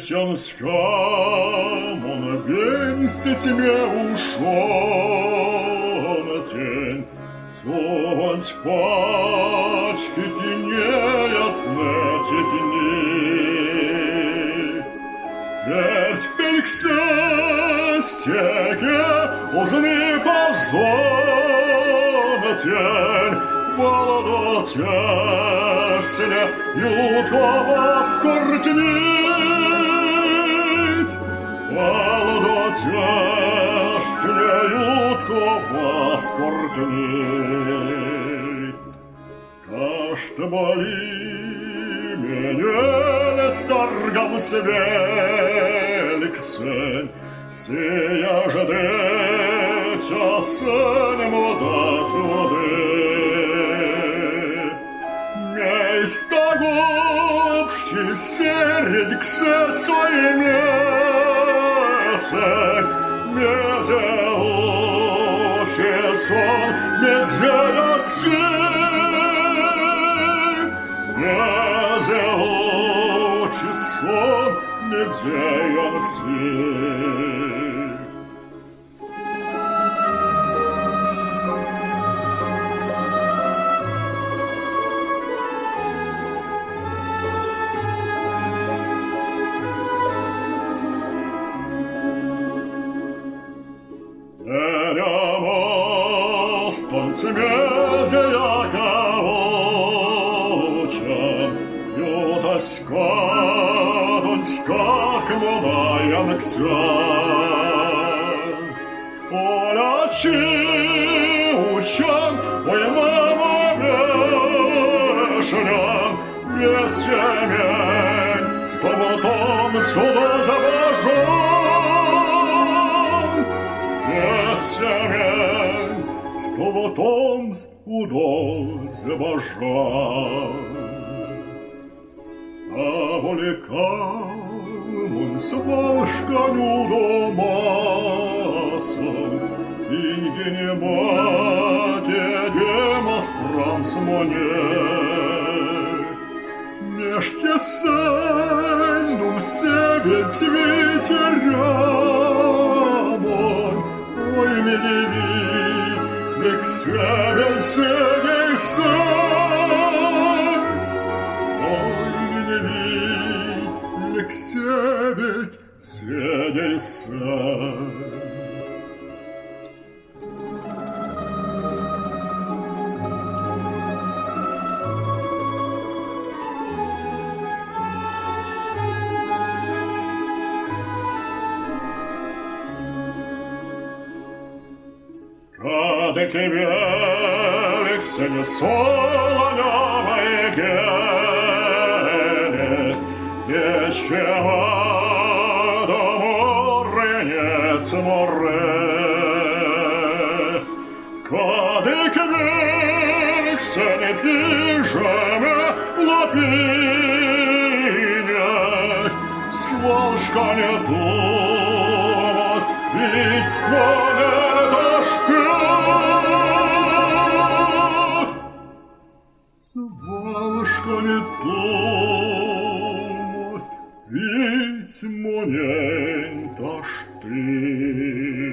месенском он венься тебе ушел тень, суть пачки тенеет на тени. Ведь пелькся стеге узны позор тень, молодо тяжеля ютого скоротнить, молодо тяжеля ютого скоротнить. Кашта боли меня не старгам свеликсен, сия же деча сен мода сюди. Стагубши середь ксе соймесе, меде учит сон, мезеяк жив, меде учит сон, мезеяк жив. Стонце мезеяка очам, ютаська донська кмодая наксян. Олячи учам, ой мама вешням, весемень, что потом сюда забажам. Весемень, что потом удол забажал. А волекам он с башкою домасом, и не бате демос прамсмоне. Меж тесельнум себедь ветерямон, ой, медеви, Лексевель седей сон, ой, медеви, Лексевель седей сон. Радеки великся не солонявой генес, еще до моренец море. Кадеки великся не пижаме лапинять, свалшка не думас, ведь монета свалшка не думас, ведь монета штык.